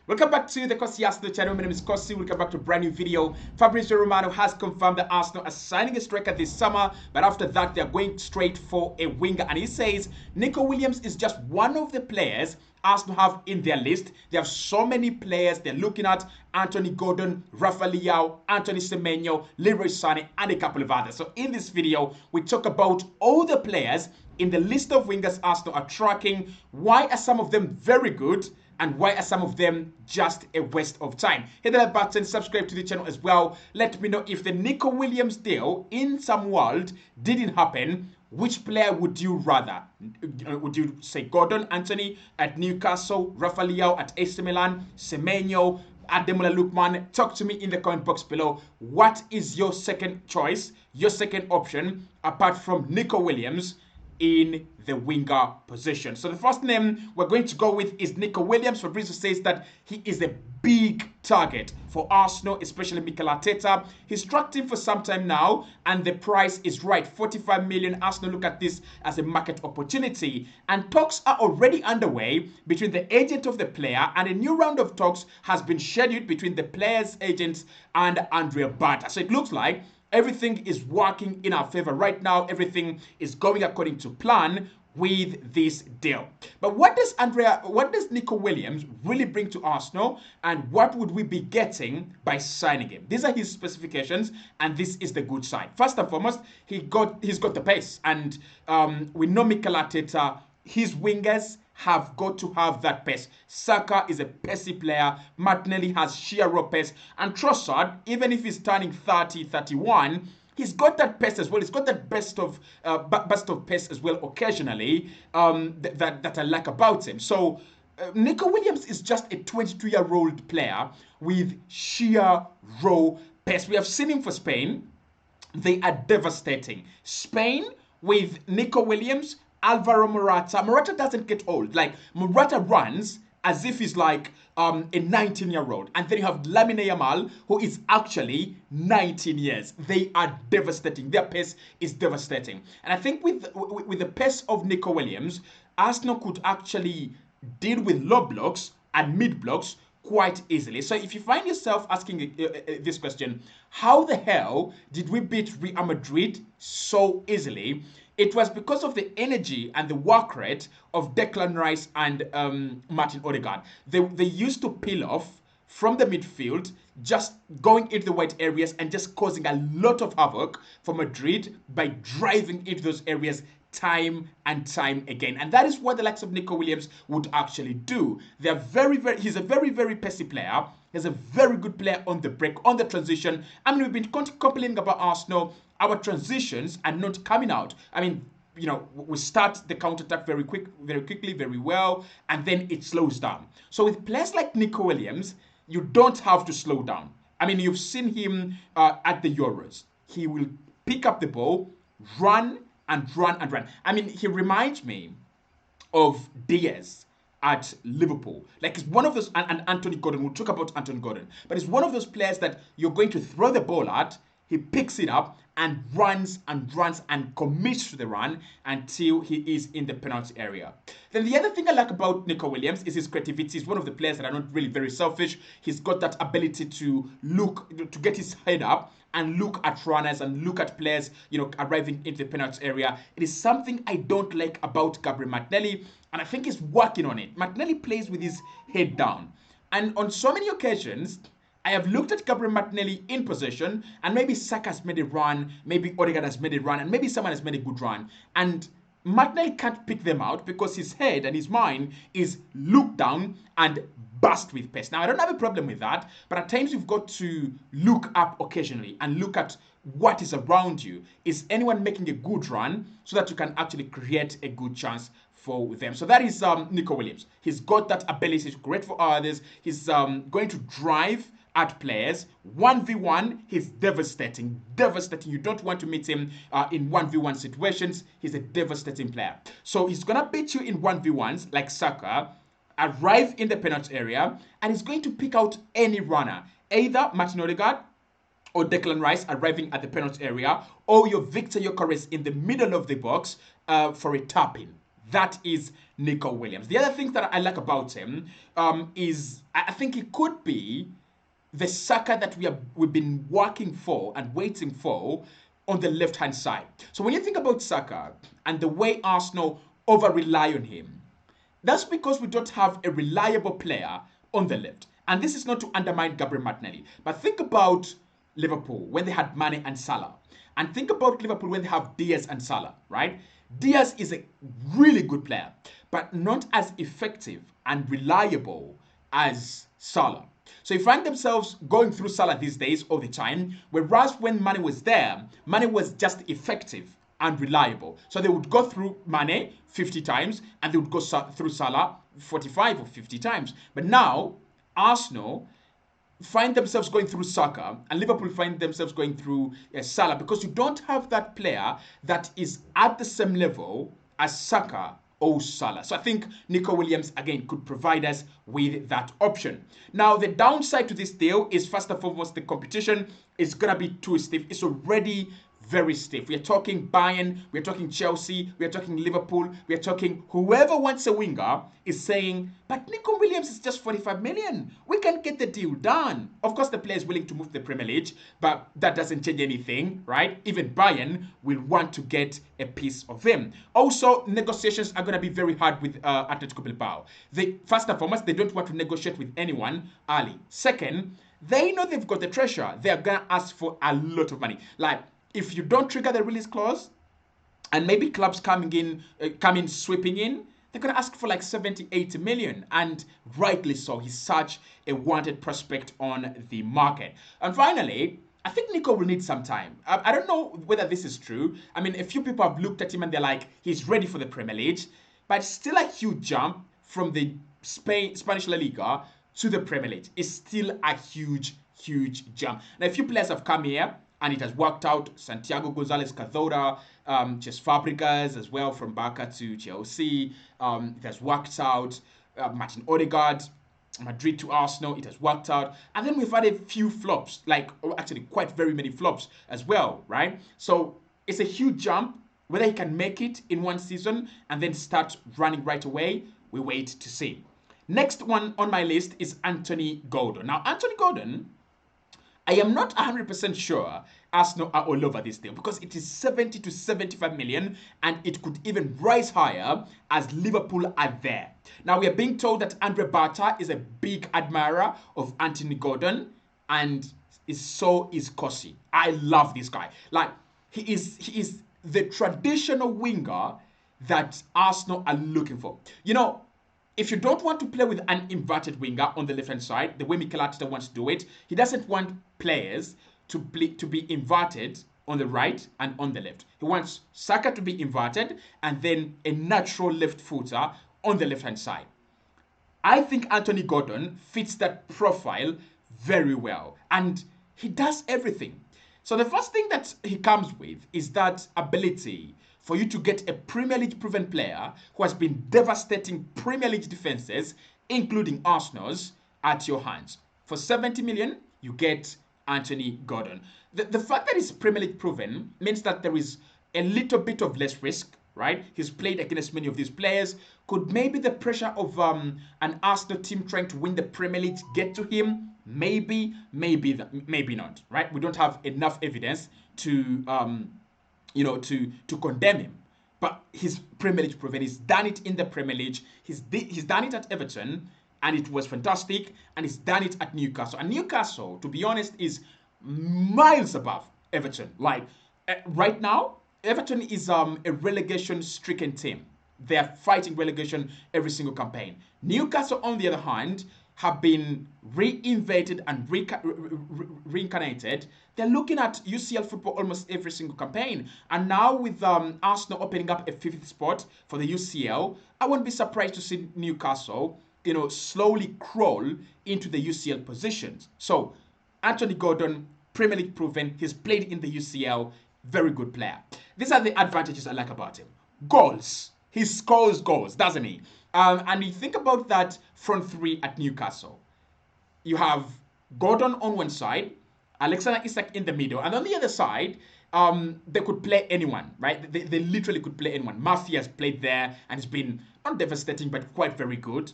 Welcome back to the Kosi Arsenal channel. My name is Kosi. Welcome back to a brand new video. Fabrizio Romano has confirmed that Arsenal are signing a striker this summer, but after that they are going straight for a winger. And he says Nico Williams is just one of the players Arsenal have in their list. They have so many players they're looking at: Anthony Gordon, Rafael Leao, Anthony Semenyo, Leroy Sané, and a couple of others. So in this video, we talk about all the players in the list of wingers Arsenal are tracking. Why are some of them very good? And why are some of them just a waste of time? Hit the like button, subscribe to the channel as well. Let me know if the Nico Williams deal in some world didn't happen. Which player would you rather? Would you say Gordon, Anthony at Newcastle, Rafael Leao at AC Milan, Semenyo, Ademola Lookman? Talk to me in the comment box below. What is your second choice, your second option, apart from Nico Williams in the winger position? So the first name we're going to go with is Nico Williams. Fabrizio says that he is a big target for Arsenal, especially Mikel Arteta. He's tracked him for some time now, and the price is right, 45 million. Arsenal look at this as a market opportunity, and talks are already underway between the agent of the player, and a new round of talks has been scheduled between the player's agents and Andrea Barta. So it looks like everything is working in our favor right now. Everything is going according to plan with this deal. But what does Nico Williams really bring to Arsenal, and what would we be getting by signing him? These are his specifications, and this is the good side. First and foremost, he's got the pace, and we know Mikel Arteta, his wingers have got to have that pace. Saka is a pacey player. Martinelli has sheer raw pace. And Trossard, even if he's turning 30, 31, he's got that pace as well. He's got that burst of pace as well occasionally that I like about him. So Nico Williams is just a 22-year-old player with sheer raw pace. We have seen him for Spain. They are devastating. Spain with Nico Williams, Alvaro Morata. Morata doesn't get old. Like, Morata runs as if he's like a 19-year-old. And then you have Lamine Yamal, who is actually 19 years. They are devastating. Their pace is devastating. And I think with the pace of Nico Williams, Arsenal could actually deal with low blocks and mid blocks quite easily. So if you find yourself asking this question, how the hell did we beat Real Madrid so easily? It was because of the energy and the work rate of Declan Rice and Martin Odegaard. They used to peel off from the midfield, just going into the wide areas and just causing a lot of havoc for Madrid by driving into those areas time and time again. And that is what the likes of Nico Williams would actually do. They're he's a very, very pacey player. He's a very good player on the break, on the transition. I mean, we've been complaining about Arsenal. Our transitions are not coming out. I mean, you know, we start the counter-attack very quickly, very well, and then it slows down. So with players like Nico Williams, you don't have to slow down. I mean, you've seen him at the Euros. He will pick up the ball, run and run and run. I mean, he reminds me of Diaz at Liverpool. Like, it's one of those, and Anthony Gordon, we'll talk about Anthony Gordon, but it's one of those players that you're going to throw the ball at, he picks it up and runs and commits to the run until he is in the penalty area. Then the other thing I like about Nico Williams is his creativity. He's one of the players that are not really very selfish. He's got that ability to get his head up and look at runners and look at players, you know, arriving into the penalty area. It is something I don't like about Gabriel Martinelli, and I think he's working on it. Martinelli plays with his head down, and on so many occasions, I have looked at Gabriel Martinelli in possession, and maybe Saka has made a run, maybe Odegaard has made a run, and maybe someone has made a good run. And Martinelli can't pick them out because his head and his mind is looked down and burst with pace. Now, I don't have a problem with that, but at times you've got to look up occasionally and look at what is around you. Is anyone making a good run so that you can actually create a good chance for them? So that is Nico Williams. He's got that ability to create for others. He's going to drive at players. 1v1, he's devastating. You don't want to meet him in 1v1 situations. He's a devastating player. So he's gonna beat you in 1v1s like Saka, arrive in the penalty area, and he's going to pick out any runner, either Martin Odegaard or Declan Rice arriving at the penalty area, or your Victor Gyökeres in the middle of the box for a tap-in. That is Nico Williams. The other thing that I like about him is I think he could be the Saka that we've been working for and waiting for on the left-hand side. So when you think about Saka and the way Arsenal over-rely on him, that's because we don't have a reliable player on the left. And this is not to undermine Gabriel Martinelli, but think about Liverpool when they had Mane and Salah. And think about Liverpool when they have Diaz and Salah, right? Diaz is a really good player, but not as effective and reliable as Salah. So you find themselves going through Salah these days all the time, whereas when Mane was there, Mane was just effective and reliable. So they would go through Mane 50 times and they would go through Salah 45 or 50 times. But now, Arsenal find themselves going through Saka and Liverpool find themselves going through Salah because you don't have that player that is at the same level as Saka or Salah. So I think Nico Williams, again, could provide us with that option. Now, the downside to this deal is, first and foremost, the competition is going to be too stiff. It's already very stiff. We are talking Bayern, we are talking Chelsea, we are talking Liverpool, we are talking whoever wants a winger is saying, but Nico Williams is just 45 million. We can get the deal done. Of course, the player is willing to move to the Premier League, but that doesn't change anything, right? Even Bayern will want to get a piece of him. Also, negotiations are going to be very hard with Atletico Bilbao. First and foremost, they don't want to negotiate with anyone early. Second, they know they've got the treasure. They're going to ask for a lot of money. Like, if you don't trigger the release clause, and maybe clubs come in sweeping in, they're going to ask for like 70, 80 million. And rightly so. He's such a wanted prospect on the market. And finally, I think Nico will need some time. I don't know whether this is true. I mean, a few people have looked at him and they're like, he's ready for the Premier League. But still a huge jump from the Spanish La Liga to the Premier League. It's still a huge, huge jump. Now, a few players have come here and it has worked out. Santiago Gonzalez Cazorla, just Fabregas as well from Barca to Chelsea. It has worked out. Martin Odegaard, Madrid to Arsenal, it has worked out. And then we've had a few flops, actually quite very many flops as well, right? So it's a huge jump. Whether he can make it in one season and then start running right away, we wait to see. Next one on my list is Anthony Gordon. Now, Anthony Gordon, I am not 100% sure Arsenal are all over this deal because it is 70 to 75 million and it could even rise higher as Liverpool are there. Now, we are being told that Andre Barta is a big admirer of Anthony Gordon and so is Kosi. I love this guy. Like, he is the traditional winger that Arsenal are looking for. You know, if you don't want to play with an inverted winger on the left-hand side, the way Mikel Arteta wants to do it, he doesn't want players to be inverted on the right and on the left. He wants Saka to be inverted and then a natural left footer on the left-hand side. I think Anthony Gordon fits that profile very well and he does everything. So the first thing that he comes with is that ability for you to get a Premier League proven player who has been devastating Premier League defenses, including Arsenal's, at your hands. For 70 million, you get Anthony Gordon. The fact that he's Premier League proven means that there is a little bit of less risk, right? He's played against many of these players. Could maybe the pressure of an Arsenal team trying to win the Premier League get to him? Maybe not, right? We don't have enough evidence to condemn him. But he's Premier League proven. He's done it in the Premier League. He's done it at Everton, and it was fantastic. And he's done it at Newcastle. And Newcastle, to be honest, is miles above Everton. Like, right now, Everton is a relegation-stricken team. They are fighting relegation every single campaign. Newcastle, on the other hand, have been reinvented and reincarnated. They're looking at UCL football almost every single campaign. And now with Arsenal opening up a 5th spot for the UCL, I wouldn't be surprised to see Newcastle, slowly crawl into the UCL positions. So, Anthony Gordon, Premier League proven, he's played in the UCL, very good player. These are the advantages I like about him. Goals. He scores goals, doesn't he? And you think about that front three at Newcastle. You have Gordon on one side, Alexander Isak in the middle, and on the other side, they could play anyone, right? They literally could play anyone. Murphy has played there and it's been not devastating, but quite very good,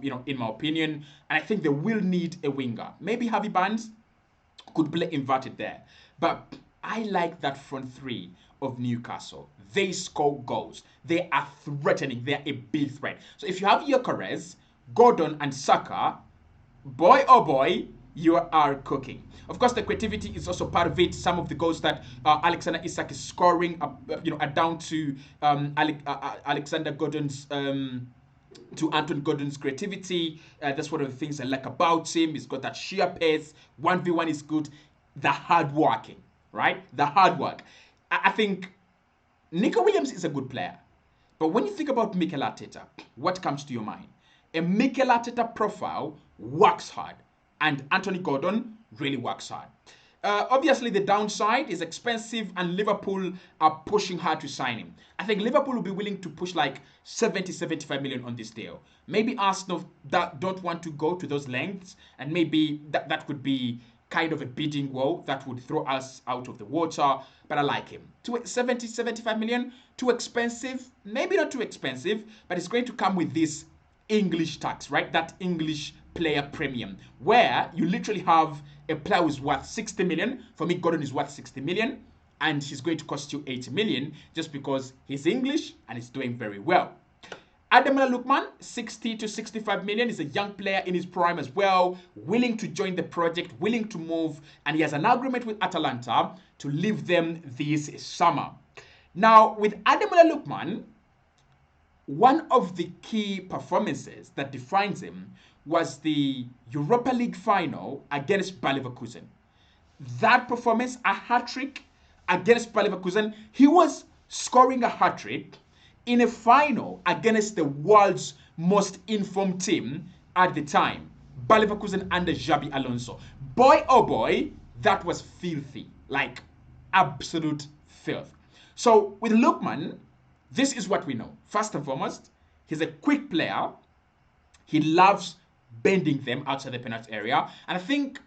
in my opinion. And I think they will need a winger. Maybe Harvey Barnes could play inverted there. But I like that front three of Newcastle. They score goals. They are threatening. They are a big threat. So if you have Gyökeres, Gordon, and Saka, boy oh boy, you are cooking. Of course, the creativity is also part of it. Some of the goals that Alexander Isak is scoring, are down to Alexander Gordon's. To Anton Gordon's creativity. That's one of the things I like about him. He's got that sheer pace. 1v1 is good. The hard working, right? The hard work. I think Nico Williams is a good player. But when you think about Mikel Arteta, what comes to your mind? A Mikel Arteta profile works hard. And Anthony Gordon really works hard. Obviously, the downside is expensive, and Liverpool are pushing hard to sign him. I think Liverpool will be willing to push like 70-75 million on this deal. Maybe Arsenal that don't want to go to those lengths, and maybe that could be kind of a bidding war that would throw us out of the water. But I like him. 70-75 million, too expensive? Maybe not too expensive, but it's going to come with this English tax, right? That English player premium, where you literally have a player who's worth 60 million. For me, Gordon is worth 60 million, and he's going to cost you 80 million just because he's English and he's doing very well. Ademola Lookman, 60-65 million, is a young player in his prime as well, willing to join the project, willing to move, and he has an agreement with Atalanta to leave them this summer. Now, with Ademola Lookman, one of the key performances that defines him was the Europa League final against Bayer Leverkusen. That performance, a hat-trick against Bayer Leverkusen, he was scoring a hat-trick in a final against the world's most informed team at the time, Bayer Leverkusen under Xabi Alonso. Boy, oh boy, that was filthy, like absolute filth. So with Lookman, this is what we know. First and foremost, he's a quick player. He loves bending them outside the penalty area. And I think,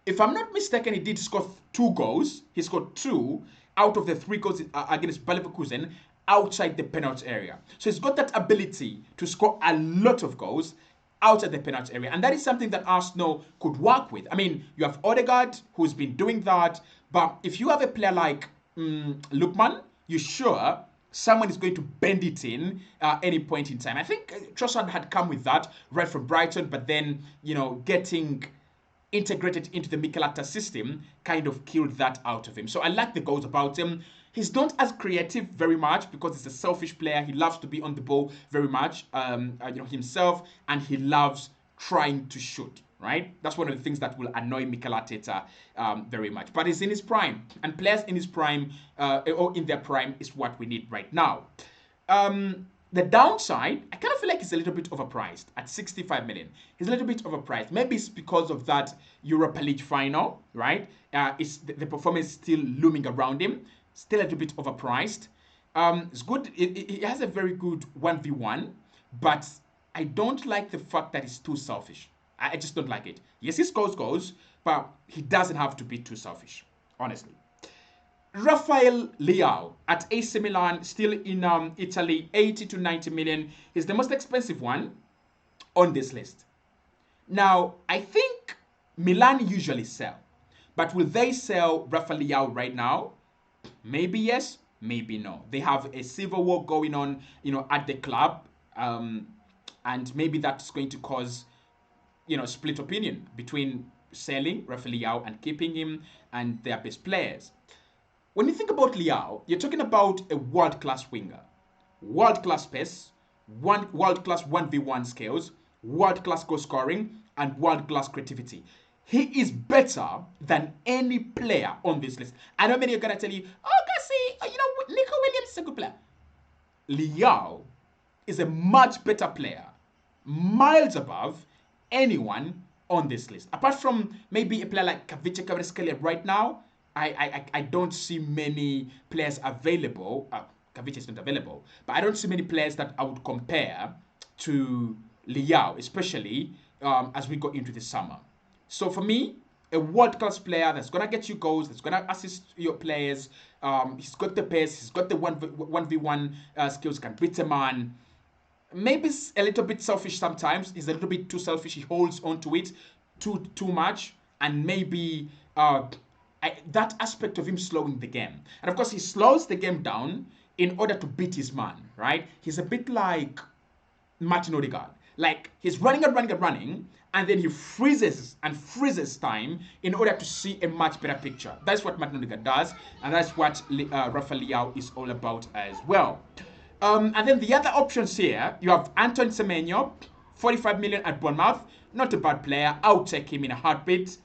if I'm not mistaken, he did score 2 goals. He scored 2 out of the 3 goals against Bayer Leverkusen outside the penalty area. So he's got that ability to score a lot of goals outside the penalty area. And that is something that Arsenal could work with. I mean, you have Odegaard, who's been doing that. But if you have a player like Lookman, you're sure someone is going to bend it in any point in time. I think Trossard had come with that right from Brighton, but then, getting integrated into the Mikel Arteta system kind of killed that out of him. So I like the goals about him. He's not as creative very much because he's a selfish player. He loves to be on the ball very much, himself, and he loves trying to shoot. Right? That's one of the things that will annoy Mikel Arteta very much. But he's in his prime, and players in his prime or in their prime is what we need right now. The downside, I kind of feel like he's a little bit overpriced at 65 million. He's a little bit overpriced. Maybe it's because of that Europa League final, right? It's the performance still looming around him. Still a little bit overpriced. It's good. He has a very good 1v1, but I don't like the fact that he's too selfish. I just don't like it. Yes, he scores goals, but he doesn't have to be too selfish, honestly. Rafael Leao at AC Milan, still in Italy, 80-90 million. He's the most expensive one on this list. Now, I think Milan usually sell, but will they sell Rafael Leao right now? Maybe yes, maybe no. They have a civil war going on, at the club, and maybe that's going to cause split opinion between selling Rafael Leao and keeping him and their best players. When you think about Leao, you're talking about a world-class winger, world-class pace, world-class 1v1 skills, world-class goal scoring, and world-class creativity. He is better than any player on this list. I know many are going to tell you, Cassie, Nico Williams is a good player. Leao is a much better player, miles above anyone on this list. Apart from maybe a player like Fabrizio Arsenal right now, I don't see many players available. Fabrizio is not available, but I don't see many players that I would compare to Leao, especially as we go into the summer. So for me, a world-class player that's gonna get you goals, that's gonna assist your players. He's got the pace, he's got the 1v1 skills, can beat a man. Maybe it's a little bit selfish sometimes. He's a little bit too selfish. He holds on to it too much, and maybe that aspect of him slowing the game. And of course, he slows the game down in order to beat his man, right? He's a bit like Martin Odegaard. Like he's running and running and running, and then he freezes time in order to see a much better picture. That's what Martin Odegaard does, and that's what Rafa Leao is all about as well. And then the other options here, you have Anton Semenyo, 45 million at Bournemouth. Not a bad player. I'll take him in a heartbeat.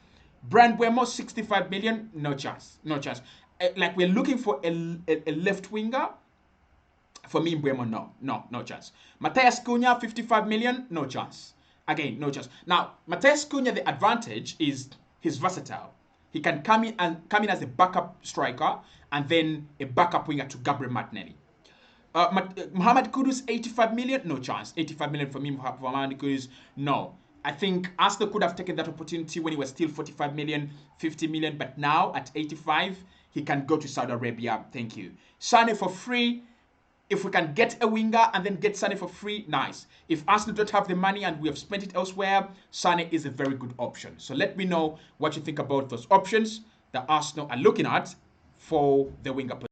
Brand Buemo, 65 million. No chance. No chance. Like we're looking for a left winger. For me, Buemo, no chance. Matheus Cunha, 55 million. No chance. Again, no chance. Now, Matheus Cunha, the advantage is he's versatile. He can come in as a backup striker and then a backup winger to Gabriel Martinelli. Mohamed Kudus, 85 million. No chance. 85 million for me, for Mohamed Kudus. No. I think Arsenal could have taken that opportunity when he was still 45 million, 50 million. But now, at 85, he can go to Saudi Arabia. Thank you. Sane for free. If we can get a winger and then get Sane for free, nice. If Arsenal don't have the money and we have spent it elsewhere, Sane is a very good option. So let me know what you think about those options that Arsenal are looking at for the winger position.